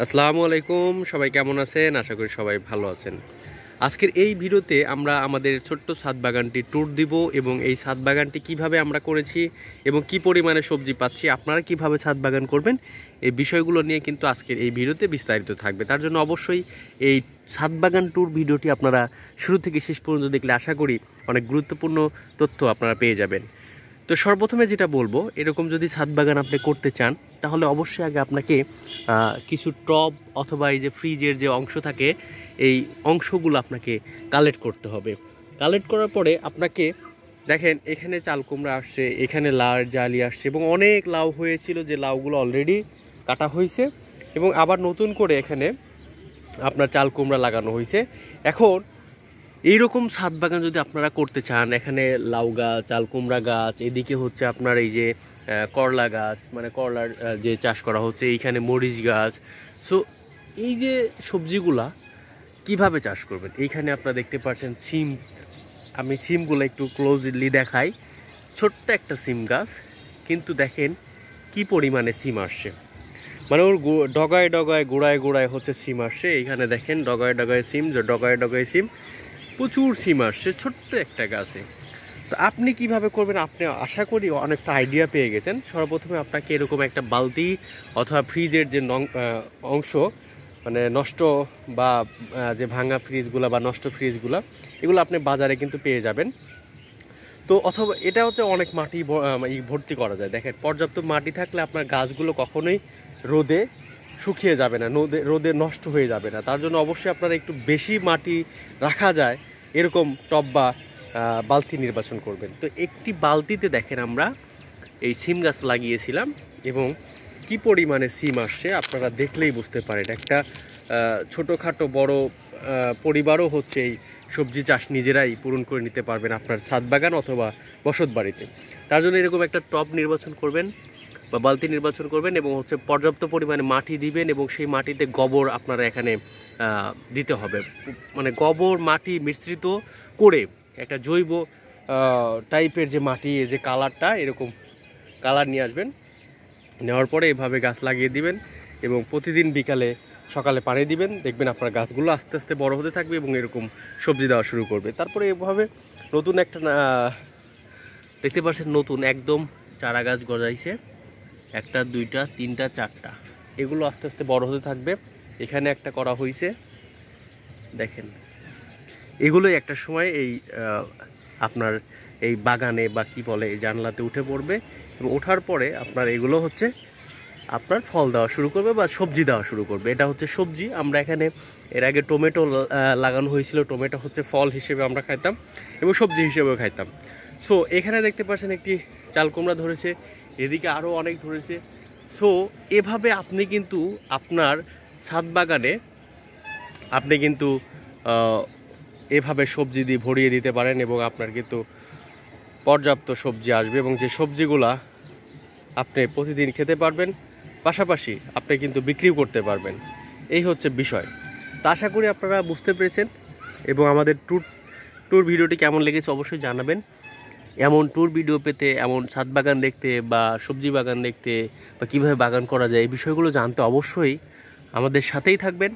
আসসালামু আলাইকুম, সবাই কেমন আছেন? আশা করি সবাই ভালো আছেন। আজকের এই ভিডিওতে আমরা আমাদের ছোট্ট ছাদ বাগানটি ট্যুর দিব এবং এই ছাদ বাগানটি কিভাবে আমরা করেছি এবং কি পরিমাণে সবজি পাচ্ছি, আপনারা কিভাবে ছাদ বাগান করবেন, এই বিষয়গুলো নিয়ে কিন্তু আজকের এই ভিডিওতে বিস্তারিত থাকবে। তার জন্য অবশ্যই এই ছাদ বাগান ট্যুর ভিডিওটি আপনারা শুরু থেকে শেষ পর্যন্ত দেখলে আশা করি অনেক গুরুত্বপূর্ণ তথ্য আপনারা পেয়ে যাবেন। তো সর্বপ্রথমে যেটা বলবো, এরকম যদি ছাদ বাগান আপনি করতে চান তাহলে অবশ্যই আগে আপনাকে কিছু টব অথবা এই যে ফ্রিজের যে অংশ থাকে এই অংশগুলো আপনাকে কালেক্ট করতে হবে। কালেক্ট করার পরে আপনাকে দেখেন এখানে চাল কুমড়া আসছে, এখানে লাউ জালি আসছে এবং অনেক লাউ হয়েছিল যে লাউগুলো অলরেডি কাটা হয়েছে এবং আবার নতুন করে এখানে আপনার চাল কুমড়া লাগানো হয়েছে। এখন এইরকম ছাদ বাগান যদি আপনারা করতে চান, এখানে লাউ গাছ, চাল কুমড়া গাছ, এদিকে হচ্ছে আপনার এই যে করলা গাছ, মানে করলার যে চাষ করা হচ্ছে, এইখানে মরিচ গাছ। সো এই যে সবজিগুলা কিভাবে চাষ করবেন, এইখানে আপনারা দেখতে পাচ্ছেন সিম। আমি সিমগুলো একটু ক্লোজলি দেখাই। ছোট্ট একটা সিম গাছ, কিন্তু দেখেন কি পরিমাণে সিম আসছে, মানে ওর ডগায় ডগায় গোড়ায় গোড়ায় হচ্ছে সিম আসছে। এইখানে দেখেন ডগায় ডগায় সিম, ডগায় ডগায় সিম, প্রচুর সিম আসছে ছোট্ট একটা গাছে। তো আপনি কিভাবে করবেন, আপনি আশা করি অনেকটা আইডিয়া পেয়ে গেছেন। সর্বপ্রথমে আপনাকে এরকম একটা বালতি অথবা ফ্রিজের যে অংশ, মানে নষ্ট বা যে ভাঙা ফ্রিজগুলো বা নষ্ট ফ্রিজগুলো, এগুলো আপনি বাজারে কিন্তু পেয়ে যাবেন। তো অথবা এটা হচ্ছে অনেক মাটি ভর্তি করা যায়। দেখেন পর্যাপ্ত মাটি থাকলে আপনার গাছগুলো কখনোই রোদে শুকিয়ে যাবে না, রোদে নষ্ট হয়ে যাবে না। তার জন্য অবশ্যই আপনারা একটু বেশি মাটি রাখা যায় এরকম টব বা বালতি নির্বাচন করবেন। তো একটি বালতিতে দেখেন আমরা এই সিম গাছ লাগিয়েছিলাম এবং কি পরিমাণে সিম আসছে আপনারা দেখলেই বুঝতে পারেন। একটা ছোটোখাটো বড় পরিবারও হচ্ছে এই সবজি চাষ নিজেরাই পূরণ করে নিতে পারবেন আপনার ছাদ বাগান অথবা বসত বাড়িতে। তার জন্য এরকম একটা টব নির্বাচন করবেন বা বালতি নির্বাচন করবেন এবং হচ্ছে পর্যাপ্ত পরিমাণে মাটি দিবেন এবং সেই মাটিতে গোবর আপনারা এখানে দিতে হবে। মানে গোবর মাটি মিশ্রিত করে একটা জৈব টাইপের যে মাটি, যে কালারটা, এরকম কালার নিয়ে আসবেন। নেওয়ার পরে এভাবে গাছ লাগিয়ে দিবেন এবং প্রতিদিন বিকালে সকালে পানি দিবেন। দেখবেন আপনার গাছগুলো আস্তে আস্তে বড় হতে থাকবে এবং এরকম সবজি দেওয়া শুরু করবে। তারপরে এভাবে নতুন একটা দেখতে পাচ্ছেন নতুন একদম চারা গাছ গজাইছে, একটা দুইটা তিনটা চারটা, এগুলো আস্তে আস্তে বড় হতে থাকবে। এখানে একটা করা হয়েছে দেখেন, এগুলোই একটা সময় এই আপনার এই বাগানে বা কি বলে এই জানলাতে উঠে পড়বে এবং ওঠার পরে আপনার এগুলো হচ্ছে আপনার ফল দেওয়া শুরু করবে বা সবজি দেওয়া শুরু করবে। এটা হচ্ছে সবজি। আমরা এখানে এর আগে টমেটো লাগানো হয়েছিল, টমেটো হচ্ছে ফল হিসেবে আমরা খাইতাম এবং সবজি হিসেবেও খাইতাম। সো এখানে দেখতে পাচ্ছেন একটি চাল কুমড়া ধরেছে, এদিকে আরও অনেক ধরেছে। সো এভাবে আপনি কিন্তু আপনার ছাদ বাগানে আপনি কিন্তু এভাবে সবজি দিয়ে ভরিয়ে দিতে পারেন এবং আপনার কিন্তু পর্যাপ্ত সবজি আসবে এবং যে সবজিগুলা আপনি প্রতিদিন খেতে পারবেন, পাশাপাশি আপনি কিন্তু বিক্রিও করতে পারবেন। এই হচ্ছে বিষয়। তো আশা করি আপনারা বুঝতে পেরেছেন এবং আমাদের ট্যুর ভিডিওটি কেমন লেগেছে অবশ্যই জানাবেন। এমন ট্যুর ভিডিও পেতে, এমন ছাদ বাগান দেখতে বা সবজি বাগান দেখতে বা কীভাবে বাগান করা যায় এই বিষয়গুলো জানতে অবশ্যই আমাদের সাথেই থাকবেন।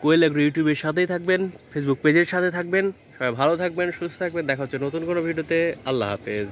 কোয়েল এগ্রো ইউটিউবের সাথেই থাকবেন, ফেসবুক পেজের সাথে থাকবেন। সবাই ভালো থাকবেন, সুস্থ থাকবেন। দেখা হচ্ছে নতুন কোনো ভিডিওতে। আল্লাহ হাফেজ।